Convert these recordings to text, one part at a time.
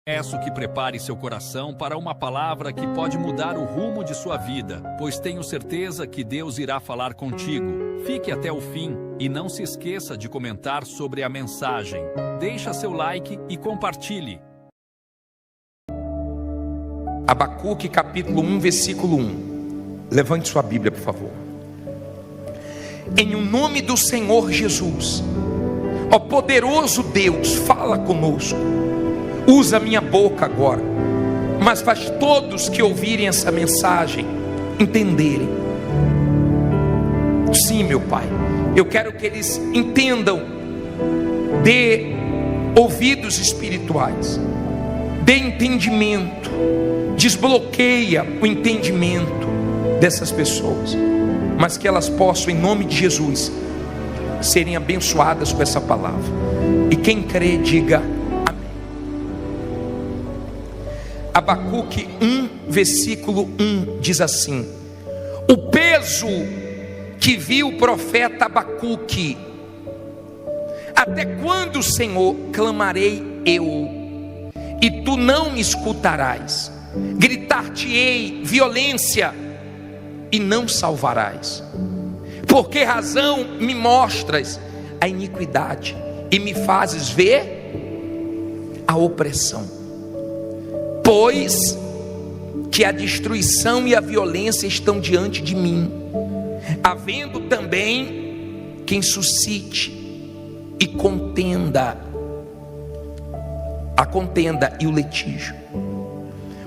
Peço que prepare seu coração para uma palavra que pode mudar o rumo de sua vida, pois tenho certeza que Deus irá falar contigo. Fique até o fim e não se esqueça de comentar sobre a mensagem. Deixa seu like e compartilhe. Abacuque capítulo 1, versículo 1. Levante sua Bíblia, por favor. Em o nome do Senhor Jesus, ó poderoso Deus, fala conosco. Usa minha boca agora, mas faz todos que ouvirem essa mensagem entenderem. Sim, meu Pai, eu quero que eles entendam. Dê ouvidos espirituais, dê entendimento, desbloqueia o entendimento dessas pessoas, mas que elas possam, em nome de Jesus, serem abençoadas com essa palavra. E quem crê, diga amém. Abacuque 1, versículo 1 diz assim: o peso que viu o profeta Abacuque. Até quando, Senhor, clamarei eu, e tu não me escutarás? Gritar-te-ei violência, e não salvarás. Por que razão me mostras a iniquidade, e me fazes ver a opressão? Pois que a destruição e a violência estão diante de mim, havendo também quem suscite e a contenda e o litígio.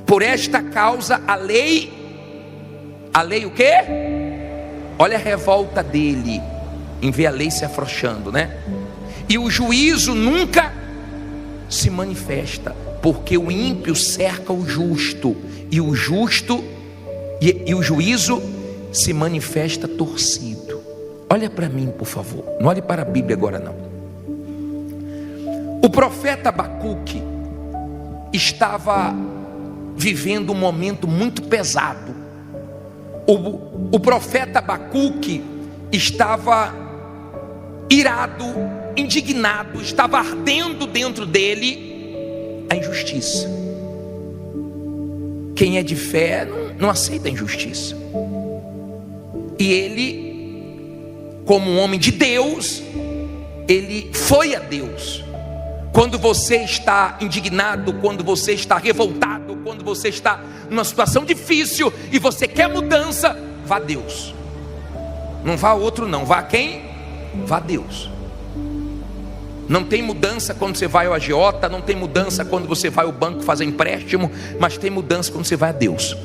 Por esta causa a lei o quê? Olha a revolta dele em ver a lei se afrouxando, né? E o juízo nunca se manifesta, porque o ímpio cerca o justo, e o justo e o juízo se manifesta torcido. Olha para mim, por favor, não olhe para a Bíblia agora não. O profeta Abacuque estava vivendo um momento muito pesado. O profeta Abacuque estava irado, indignado, estava ardendo dentro dele a injustiça. Quem é de fé não aceita a injustiça. E ele, como um homem de Deus, ele foi a Deus. Quando você está indignado, quando você está revoltado, quando você está numa situação difícil e você quer mudança, vá a Deus. Não vá a outro não, vá a quem? Vá a Deus. Não tem mudança quando você vai ao agiota, não tem mudança quando você vai ao banco fazer empréstimo, mas tem mudança quando você vai a Deus.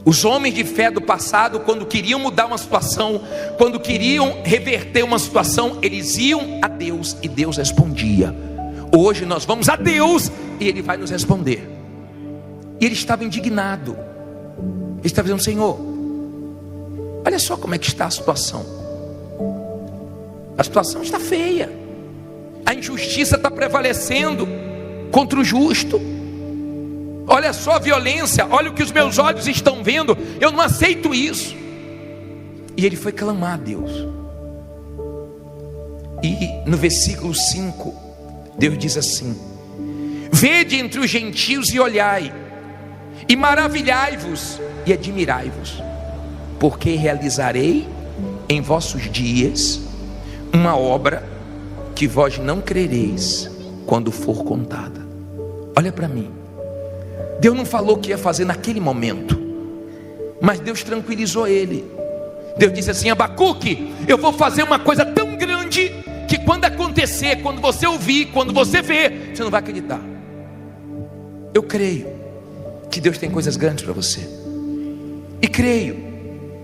Os homens de fé do passado, quando queriam mudar uma situação, quando queriam reverter uma situação, eles iam a Deus e Deus respondia. Hoje nós vamos a Deus e Ele vai nos responder. E ele estava indignado. Ele estava dizendo: Senhor, olha só como é que está a situação. A situação está feia. A injustiça está prevalecendo contra o justo. Olha só a violência, olha o que os meus olhos estão vendo. Eu não aceito isso. E ele foi clamar a Deus. E no versículo 5, Deus diz assim: vede entre os gentios e olhai, e maravilhai-vos e admirai-vos, porque realizarei em vossos dias uma obra que vós não crereis quando for contada. Olha para mim. Deus não falou o que ia fazer naquele momento, mas Deus tranquilizou ele. Deus disse assim: Abacuque, eu vou fazer uma coisa tão grande que quando acontecer, quando você ouvir, quando você ver, você não vai acreditar. Eu creio que Deus tem coisas grandes para você, e creio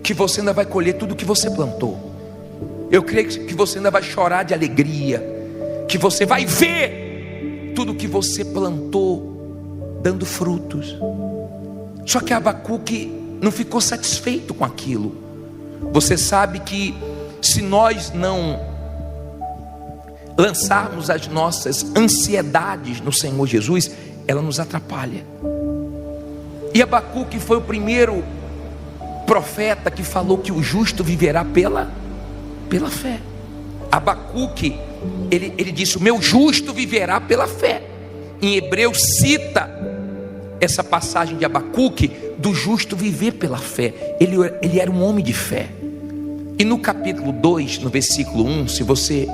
que você ainda vai colher tudo que você plantou. Eu creio que você ainda vai chorar de alegria, que você vai ver tudo que você plantou dando frutos. Só que Abacuque não ficou satisfeito com aquilo. Você sabe que se nós não lançarmos as nossas ansiedades no Senhor Jesus, ela nos atrapalha. E Abacuque foi o primeiro profeta que falou que o justo viverá pela fé. Abacuque, ele disse: o meu justo viverá pela fé. em Hebreus cita essa passagem de Abacuque, do justo viver pela fé. Ele era um homem de fé. E no capítulo 2, no versículo 1, se você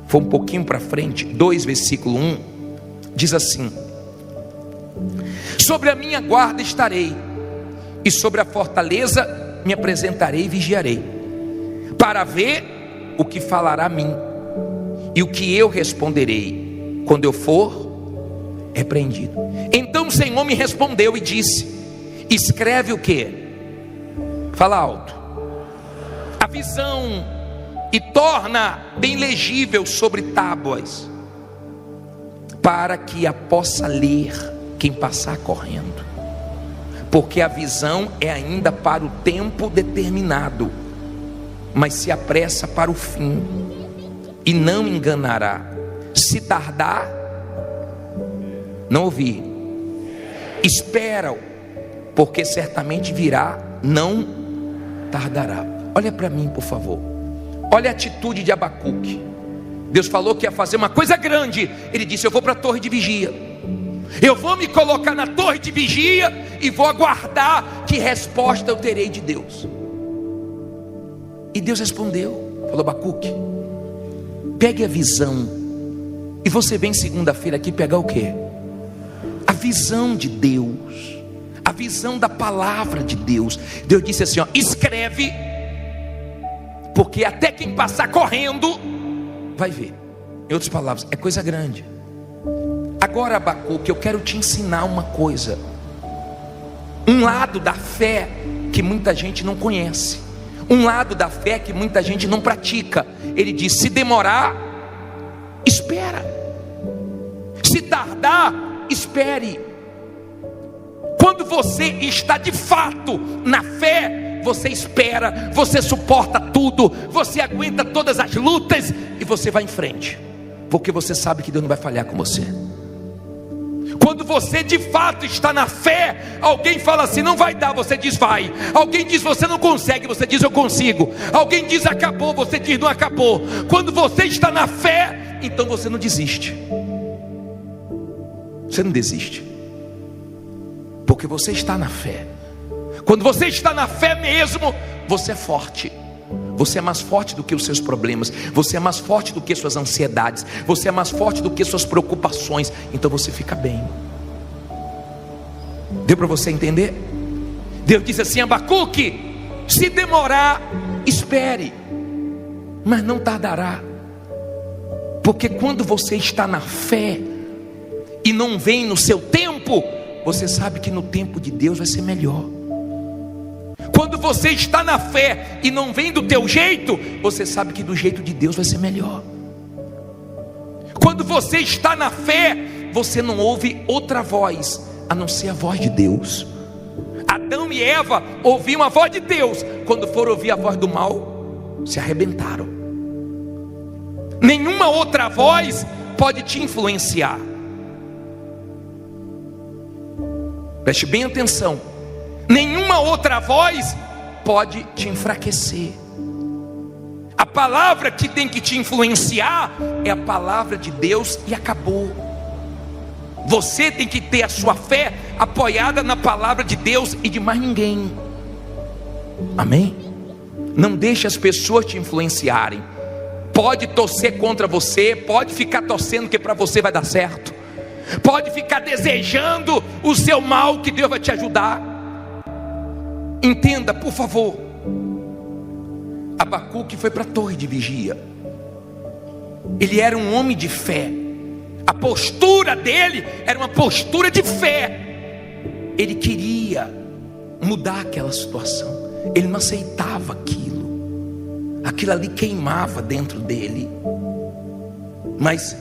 for um pouquinho para frente, 2 versículo 1, diz assim: sobre a minha guarda estarei, e sobre a fortaleza me apresentarei e vigiarei, para ver o que falará a mim, e o que eu responderei, quando eu for repreendido. Então o Senhor me respondeu e disse: escreve o que? Fala alto. A visão, e torna bem legível sobre tábuas, para que a possa ler quem passar correndo, porque a visão é ainda para o tempo determinado, mas se apressa para o fim, e não enganará. Se tardar, não ouvi, espera-o, porque certamente virá, não tardará. Olha para mim, por favor. Olha a atitude de Abacuque. Deus falou que ia fazer uma coisa grande. Ele disse: eu vou para a torre de vigia, eu vou me colocar na torre de vigia e vou aguardar que resposta eu terei de Deus. E Deus respondeu, falou: Abacuque, pegue a visão. E você vem segunda-feira aqui pegar o quê? A visão de Deus, a visão da palavra de Deus. Deus disse assim, ó: escreve, porque até quem passar correndo vai ver. Em outras palavras, é coisa grande. Agora, Abacuque, eu quero te ensinar uma coisa, um lado da fé que muita gente não conhece, um lado da fé que muita gente não pratica. Ele diz: se demorar, espera. Se tardar, espere. Quando você está de fato na fé, você espera, você suporta tudo, você aguenta todas as lutas e você vai em frente, porque você sabe que Deus não vai falhar com você. Quando você de fato está na fé, alguém fala assim: não vai dar, você diz vai. Alguém diz você não consegue, você diz eu consigo. Alguém diz acabou, você diz não acabou. Quando você está na fé, então você não desiste. Você não desiste, porque você está na fé. Quando você está na fé mesmo, você é forte. Você é mais forte do que os seus problemas, você é mais forte do que suas ansiedades, você é mais forte do que suas preocupações. Então você fica bem. Deu para você entender? Deus disse assim: Abacuque, se demorar, espere, mas não tardará. Porque quando você está na fé e não vem no seu tempo, você sabe que no tempo de Deus vai ser melhor. Quando você está na fé e não vem do teu jeito, você sabe que do jeito de Deus vai ser melhor. Quando você está na fé, você não ouve outra voz a não ser a voz de Deus. Adão e Eva ouviam a voz de Deus. Quando foram ouvir a voz do mal, se arrebentaram. Nenhuma outra voz pode te influenciar. Preste bem atenção. Nenhuma outra voz pode te enfraquecer. A palavra que tem que te influenciar é a palavra de Deus e acabou. Você tem que ter a sua fé apoiada na palavra de Deus e de mais ninguém. Amém? Não deixe as pessoas te influenciarem. Pode torcer contra você, pode ficar torcendo que para você vai dar certo, pode ficar desejando o seu mal, que Deus vai te ajudar. Entenda, por favor. Abacuque foi para a torre de vigia. Ele era um homem de fé. A postura dele era uma postura de fé. Ele queria mudar aquela situação. Ele não aceitava aquilo. Aquilo ali queimava dentro dele. Mas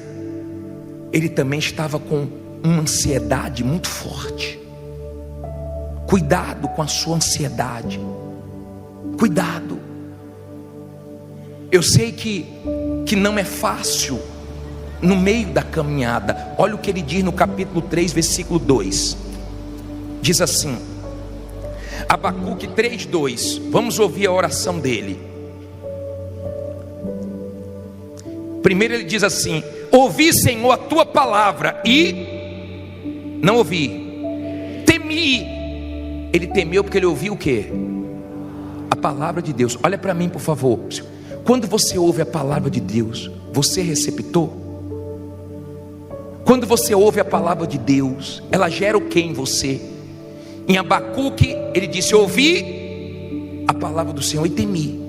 ele também estava com uma ansiedade muito forte. Cuidado com a sua ansiedade. Cuidado. Eu sei que não é fácil no meio da caminhada. Olha o que ele diz no capítulo 3, versículo 2. Diz assim, Abacuque 3, 2. Vamos ouvir a oração dele. Primeiro ele diz assim: Ouvi, Senhor, a tua palavra e não ouvi. Temi. Ele temeu porque ele ouviu o quê? A palavra de Deus. Olha para mim, por favor. Quando você ouve a palavra de Deus, você é receptor? Quando você ouve a palavra de Deus, ela gera o que em você? Em Abacuque, ele disse: ouvi a palavra do Senhor e temi.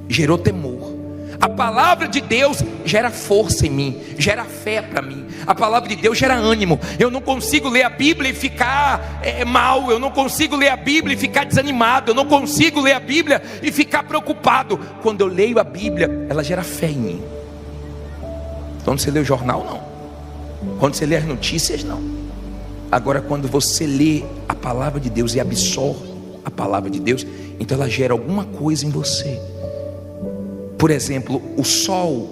Gerou temor. A palavra de Deus gera força em mim, gera fé para mim. A palavra de Deus gera ânimo. Eu não consigo ler a Bíblia e ficar mal. Eu não consigo ler a Bíblia e ficar desanimado. Eu não consigo ler a Bíblia e ficar preocupado. Quando eu leio a Bíblia, ela gera fé em mim. Quando você lê o jornal, não. Quando você lê as notícias, não. Agora, quando você lê a palavra de Deus e absorve a palavra de Deus, então ela gera alguma coisa em você. Por exemplo, o sol,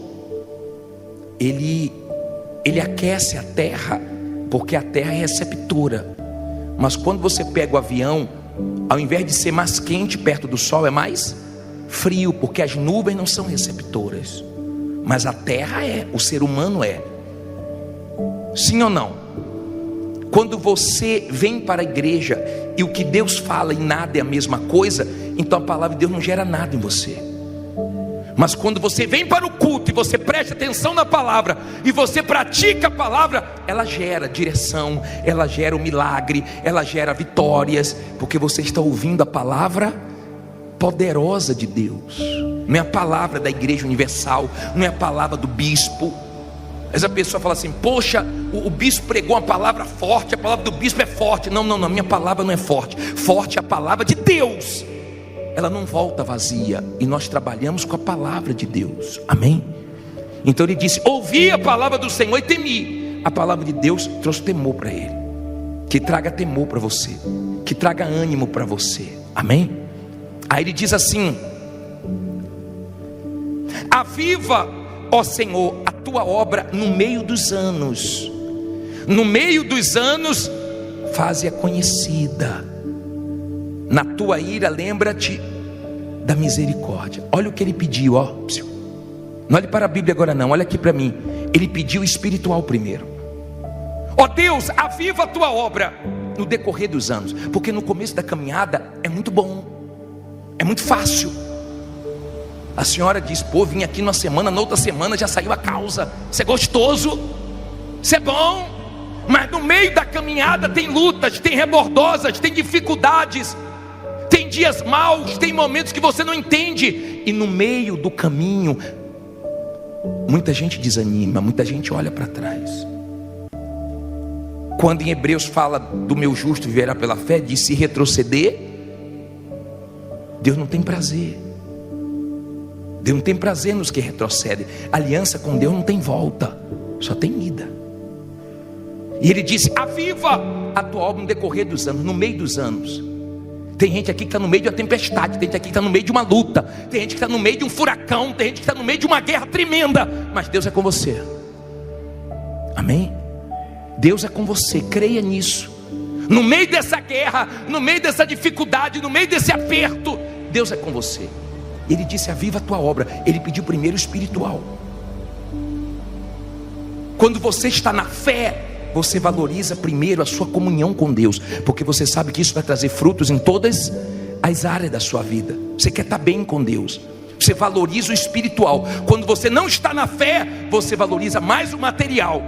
ele aquece a terra, porque a terra é receptora. Mas quando você pega o avião, ao invés de ser mais quente perto do sol, é mais frio, porque as nuvens não são receptoras. Mas a terra é, o ser humano é. Sim ou não? Quando você vem para a igreja e o que Deus fala e nada é a mesma coisa, então a palavra de Deus não gera nada em você. Mas quando você vem para o culto e você presta atenção na palavra e você pratica a palavra, ela gera direção, ela gera o milagre, ela gera vitórias, porque você está ouvindo a palavra poderosa de Deus. Não é a palavra da Igreja Universal, não é a palavra do bispo. Essa pessoa fala assim: poxa, o bispo pregou uma palavra forte, a palavra do bispo é forte. Não, minha palavra não é forte. Forte é a palavra de Deus. Ela não volta vazia, e nós trabalhamos com a palavra de Deus, amém? Então ele disse: ouvi a palavra do Senhor e temi. A palavra de Deus trouxe temor para ele. Que traga temor para você, que traga ânimo para você, amém? Aí ele diz assim: aviva, ó Senhor, a tua obra no meio dos anos. No meio dos anos, faze-a conhecida. Na tua ira, lembra-te da misericórdia. Olha o que ele pediu, ó. Não olhe para a Bíblia agora não, olha aqui para mim. Ele pediu o espiritual primeiro. Ó Deus, aviva a tua obra no decorrer dos anos. Porque no começo da caminhada é muito bom, é muito fácil. A senhora diz: pô, vim aqui numa semana, na outra semana já saiu a causa. Isso é gostoso, isso é bom. Mas no meio da caminhada tem lutas, tem rebordosas, tem dificuldades, tem dias maus, tem momentos que você não entende. E no meio do caminho, muita gente desanima, muita gente olha para trás. Quando em Hebreus fala do meu justo viverá pela fé, diz: se retroceder, Deus não tem prazer. Deus não tem prazer nos que retrocedem. Aliança com Deus não tem volta, só tem ida. E ele disse: aviva a tua obra no decorrer dos anos, no meio dos anos. Tem gente aqui que está no meio de uma tempestade, tem gente aqui que está no meio de uma luta, tem gente que está no meio de um furacão, tem gente que está no meio de uma guerra tremenda, mas Deus é com você, amém? Deus é com você, creia nisso. No meio dessa guerra, no meio dessa dificuldade, no meio desse aperto, Deus é com você. Ele disse: aviva a tua obra. Ele pediu primeiro o espiritual. Quando você está na fé, você valoriza primeiro a sua comunhão com Deus, porque você sabe que isso vai trazer frutos em todas as áreas da sua vida. Você quer estar bem com Deus, você valoriza o espiritual. Quando você não está na fé, você valoriza mais o material,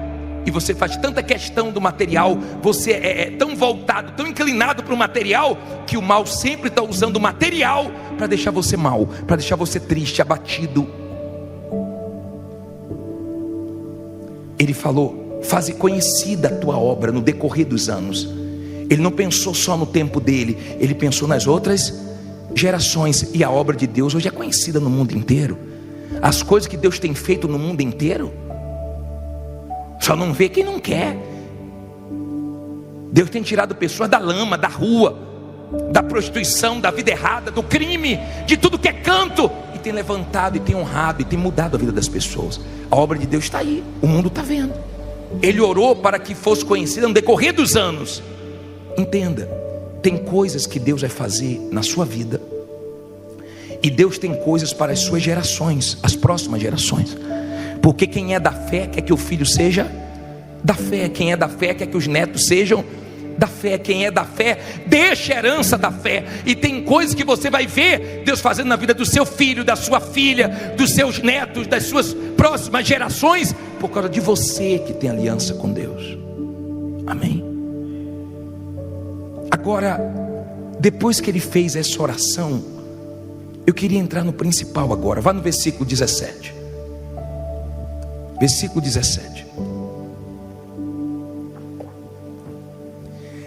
e você faz tanta questão do material, você é tão voltado, tão inclinado para o material, que o mal sempre está usando o material para deixar você mal, para deixar você triste, abatido. Ele falou: faze conhecida a tua obra no decorrer dos anos. Ele não pensou só no tempo dele, ele pensou nas outras gerações. E a obra de Deus hoje é conhecida no mundo inteiro. As coisas que Deus tem feito no mundo inteiro, só não vê quem não quer. Deus tem tirado pessoas da lama, da rua, da prostituição, da vida errada, do crime, de tudo que é canto, e tem levantado, e tem honrado, e tem mudado a vida das pessoas. A obra de Deus está aí, o mundo está vendo. Ele orou para que fosse conhecida no decorrer dos anos. Entenda, tem coisas que Deus vai fazer na sua vida, e Deus tem coisas para as suas gerações, as próximas gerações. Porque quem é da fé quer que o filho seja da fé. Quem é da fé quer que os netos sejam da fé. Quem é da fé deixa a herança da fé. E tem coisas que você vai ver Deus fazendo na vida do seu filho, da sua filha, dos seus netos, das suas próximas gerações, por causa de você que tem aliança com Deus. Amém? Agora, depois que ele fez essa oração, eu queria entrar no principal agora. Vá no versículo 17. Versículo 17.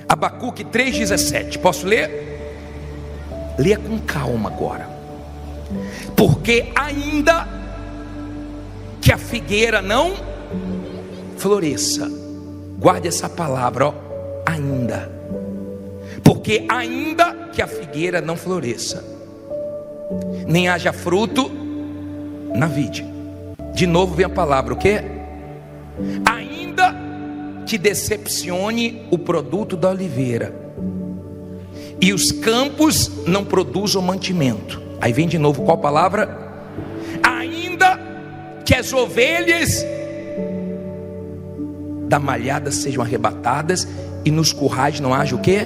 Abacuque 3,17. Posso ler? Leia com calma agora. Porque ainda que a figueira não floresça, guarde essa palavra, ó, ainda. Porque ainda que a figueira não floresça, nem haja fruto na vide. De novo vem a palavra, o quê? Ainda que decepcione o produto da oliveira, e os campos não produzam mantimento. Aí vem de novo qual palavra? Ainda que as ovelhas da malhada sejam arrebatadas, e nos currais não haja o quê?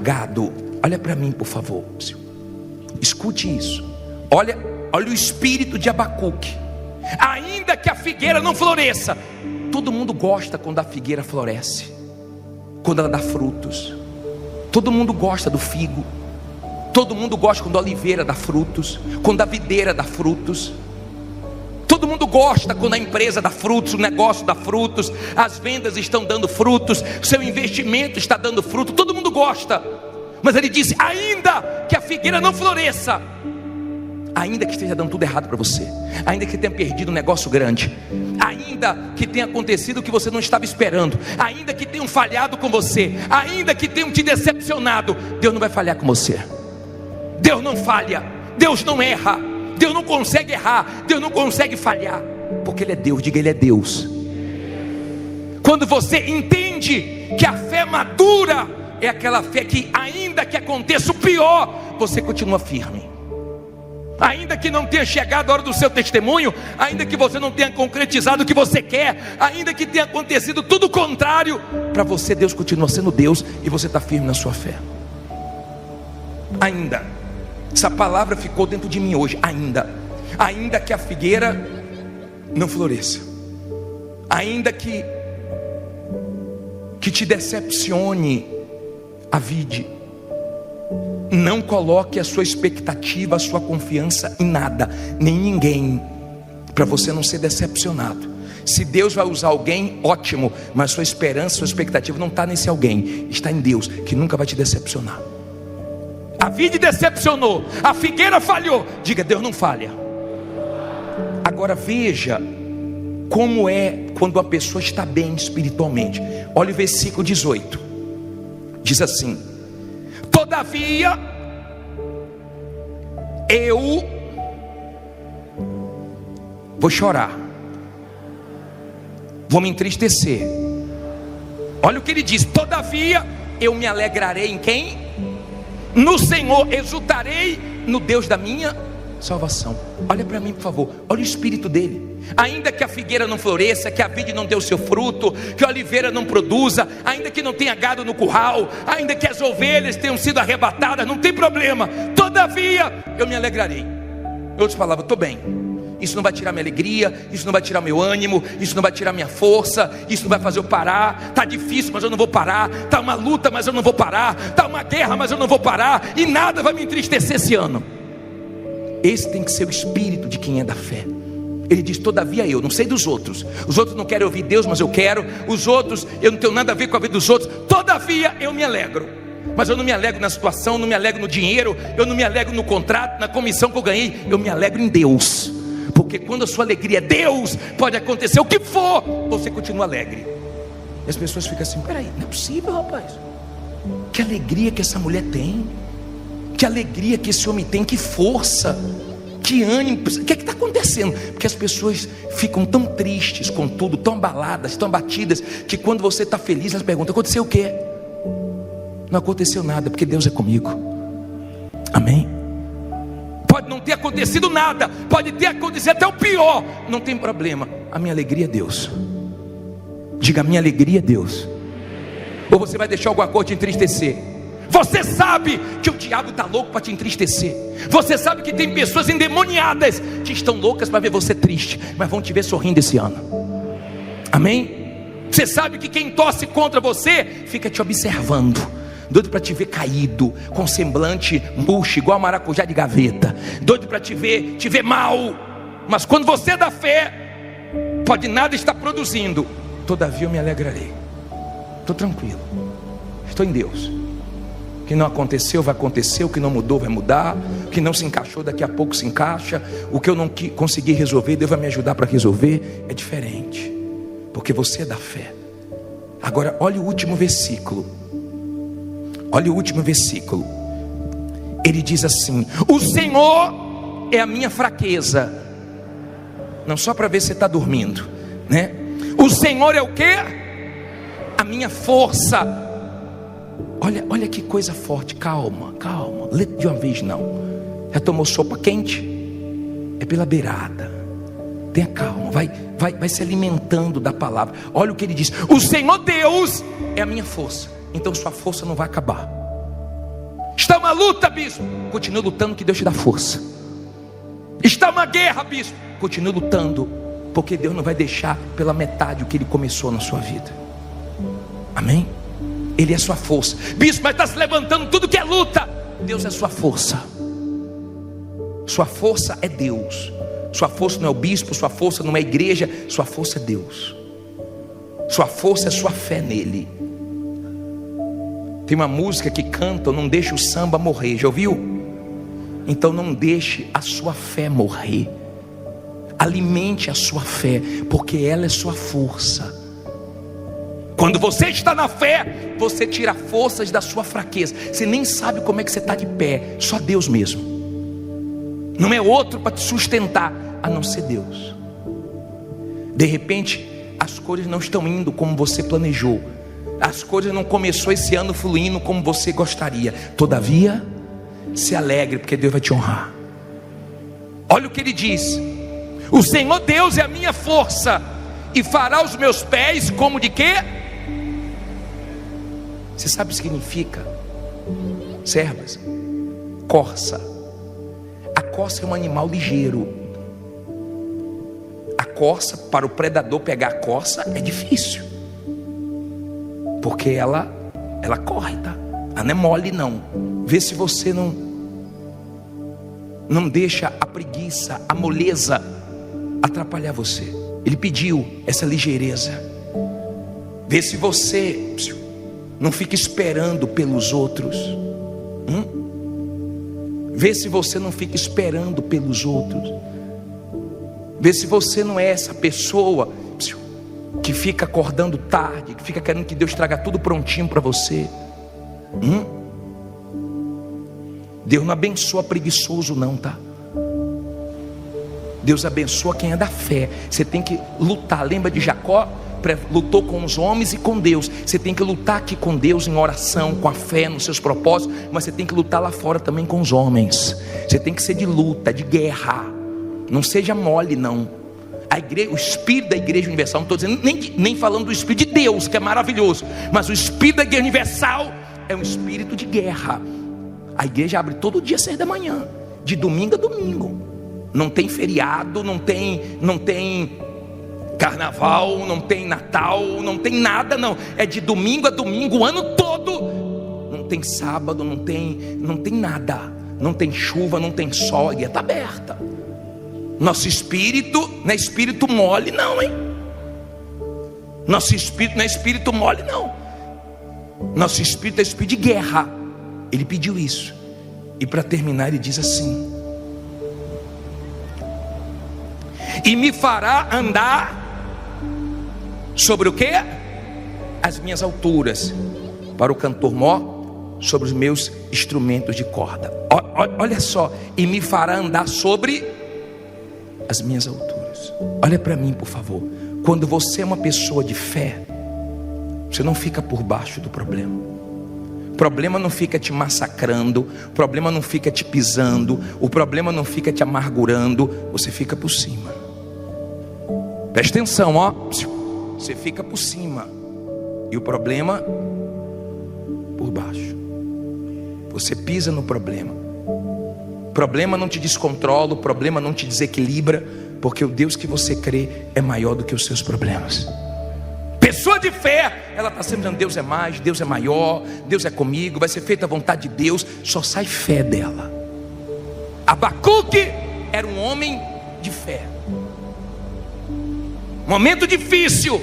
Gado. Olha para mim, por favor. Escute isso. Olha o espírito de Abacuque. Ainda que a figueira não floresça. Todo mundo gosta quando a figueira floresce, quando ela dá frutos. Todo mundo gosta do figo. Todo mundo gosta quando a oliveira dá frutos, quando a videira dá frutos. Todo mundo gosta quando a empresa dá frutos, o negócio dá frutos, as vendas estão dando frutos, seu investimento está dando fruto. Todo mundo gosta. Mas ele disse: ainda que a figueira não floresça, ainda que esteja dando tudo errado para você, ainda que tenha perdido um negócio grande, ainda que tenha acontecido o que você não estava esperando, ainda que tenham falhado com você, ainda que tenham te decepcionado, Deus não vai falhar com você. Deus não falha, Deus não erra, Deus não consegue errar, Deus não consegue falhar, porque Ele é Deus. Diga: Ele é Deus. Quando você entende que a fé madura é aquela fé que, ainda que aconteça o pior, você continua firme. Ainda que não tenha chegado a hora do seu testemunho, ainda que você não tenha concretizado o que você quer, ainda que tenha acontecido tudo o contrário, para você Deus continua sendo Deus, e você está firme na sua fé. Ainda, essa palavra ficou dentro de mim hoje. Ainda que a figueira não floresça, ainda que te decepcione a vide, não coloque a sua expectativa, a sua confiança em nada, nem em ninguém, para você não ser decepcionado. Se Deus vai usar alguém, ótimo, mas sua esperança, sua expectativa não está nesse alguém, está em Deus, que nunca vai te decepcionar. A vide decepcionou, a figueira falhou. Diga: Deus não falha. Agora veja como é quando a pessoa está bem espiritualmente. Olha o versículo 18. Diz assim: todavia eu vou chorar, vou me entristecer. Olha o que ele diz: todavia eu me alegrarei em quem? No Senhor. Exultarei no Deus da minha salvação. Olha para mim, por favor. Olha o espírito dele. Ainda que a figueira não floresça, que a vide não dê o seu fruto, que a oliveira não produza, ainda que não tenha gado no curral, ainda que as ovelhas tenham sido arrebatadas, não tem problema, todavia eu me alegrarei. Em outras palavras, estou bem. Isso não vai tirar minha alegria, isso não vai tirar meu ânimo, isso não vai tirar minha força, isso não vai fazer eu parar. Está difícil, mas eu não vou parar. Está uma luta, mas eu não vou parar. Está uma guerra, mas eu não vou parar. E nada vai me entristecer esse ano. Esse tem que ser o espírito de quem é da fé. Ele diz: todavia eu, não sei dos outros. Os outros não querem ouvir Deus, mas eu quero. Os outros, eu não tenho nada a ver com a vida dos outros. Todavia eu me alegro. Mas eu não me alegro na situação, não me alegro no dinheiro, eu não me alegro no contrato, na comissão que eu ganhei. Eu me alegro em Deus. Porque quando a sua alegria é Deus, pode acontecer o que for, você continua alegre. E as pessoas ficam assim: peraí, não é possível, rapaz. Que alegria que essa mulher tem, que alegria que esse homem tem, que força, que ânimo. O que é que está acontecendo? Porque as pessoas ficam tão tristes com tudo, tão abaladas, tão abatidas, que quando você está feliz, elas perguntam: aconteceu o quê? Não aconteceu nada, porque Deus é comigo. Amém? pode não ter acontecido nada, pode ter acontecido até o pior, não tem problema, a minha alegria é Deus. Diga: a minha alegria é Deus. Ou você vai deixar alguma coisa te entristecer? Você sabe que o diabo está louco para te entristecer. Você sabe que tem pessoas endemoniadas que estão loucas para ver você triste, mas vão te ver sorrindo esse ano. Amém? Você sabe que quem torce contra você fica te observando, doido para te ver caído, com semblante murcho, igual a maracujá de gaveta, doido para te ver mal. Mas quando você é da fé, pode nada estar produzindo, todavia eu me alegrarei. Estou tranquilo, estou em Deus. O que não aconteceu vai acontecer, o que não mudou vai mudar, o que não se encaixou daqui a pouco se encaixa, o que eu não consegui resolver, Deus vai me ajudar para resolver. É diferente, porque você é da fé. Agora olha o último versículo. Olha o último versículo. Ele diz assim: o Senhor é a minha fraqueza. Não só para ver se você está dormindo, né? O Senhor é o quê? A minha força. Olha que coisa forte. Calma, lê de uma vez não. Já tomou sopa quente? É pela beirada. Tenha calma, vai se alimentando da palavra. Olha o que ele diz: o Senhor Deus é a minha força. Então sua força não vai acabar. Está uma luta, bispo, continue lutando, que Deus te dá força. Está uma guerra, bispo, continue lutando, porque Deus não vai deixar pela metade o que Ele começou na sua vida. Amém? Ele é sua força. Bispo, mas está se levantando tudo que é luta. Deus é sua força. Sua força é Deus. Sua força não é o bispo, sua força não é a igreja, sua força é Deus. Sua força é sua fé nele. Tem uma música que canta: não deixe o samba morrer. Já ouviu? Então não deixe a sua fé morrer. Alimente a sua fé, porque ela é sua força. Quando você está na fé, você tira forças da sua fraqueza. Você nem sabe como é que você está de pé. Só Deus mesmo. Não é outro para te sustentar, a não ser Deus. De repente as coisas não estão indo como você planejou. As coisas não começou esse ano fluindo como você gostaria. Todavia, se alegre, porque Deus vai te honrar. Olha o que ele diz: o Senhor Deus é a minha força, e fará os meus pés como de quê? Você sabe o que significa? Servas, corça. A corça é um animal ligeiro. A corça, para o predador pegar a corça é difícil, porque ela corre, tá? Ela não é mole não. Vê se você não deixa a preguiça, a moleza atrapalhar você. Ele pediu essa ligeireza. Vê se você não fica esperando pelos outros. Vê se você não fica esperando pelos outros. Vê se você não é essa pessoa que fica acordando tarde, que fica querendo que Deus traga tudo prontinho para você. Deus não abençoa preguiçoso não, tá? Deus abençoa quem é da fé. Você tem que lutar. Lembra de Jacó? Lutou com os homens e com Deus. Você tem que lutar aqui com Deus em oração, com a fé nos seus propósitos, mas você tem que lutar lá fora também com os homens. Você tem que ser de luta, de guerra. Não seja mole não. A igreja, o espírito da igreja universal, não estou dizendo nem falando do espírito de Deus, que é maravilhoso, mas o espírito da igreja universal é um espírito de guerra. A igreja abre todo dia às 6 da manhã, de domingo a domingo. Não tem feriado, não tem carnaval, não tem Natal, não tem nada não. É de domingo a domingo, o ano todo. Não tem sábado, não tem nada. Não tem chuva, não tem sol, a igreja está aberta. Nosso espírito não é espírito mole não, hein? Nosso espírito não é espírito mole não. Nosso espírito é espírito de guerra. Ele pediu isso. E para terminar ele diz assim: e me fará andar sobre o quê? As minhas alturas. Para o cantor mó, sobre os meus instrumentos de corda. Olha só, e me fará andar sobre as minhas alturas. Olha para mim, por favor. Quando você é uma pessoa de fé, você não fica por baixo do problema. O problema não fica te massacrando, o problema não fica te pisando, o problema não fica te amargurando, você fica por cima. Presta atenção, ó. Você fica por cima e o problema por baixo. Você pisa no problema. O problema não te descontrola, o problema não te desequilibra, porque o Deus que você crê é maior do que os seus problemas. Pessoa de fé, ela está sempre dizendo: Deus é mais, Deus é maior, Deus é comigo, vai ser feita a vontade de Deus. Só sai fé dela. Abacuque era um homem de fé. Momento difícil,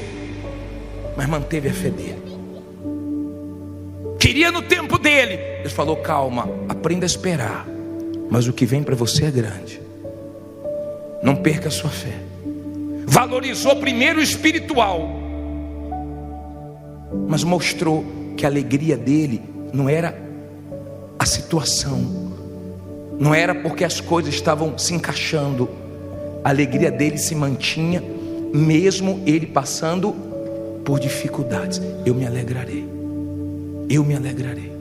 mas manteve a fé dele. Queria no tempo dele. Deus falou: calma, aprenda a esperar, mas o que vem para você é grande. Não perca a sua fé. Valorizou primeiro o espiritual, mas mostrou que a alegria dele não era a situação, não era porque as coisas estavam se encaixando. A alegria dele se mantinha mesmo ele passando por dificuldades. Eu me alegrarei. Eu me alegrarei.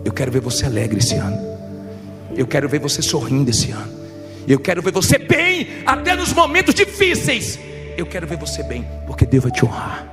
Eu quero ver você alegre esse ano. Eu quero ver você sorrindo esse ano. Eu quero ver você bem até nos momentos difíceis. Eu quero ver você bem, porque Deus vai te honrar.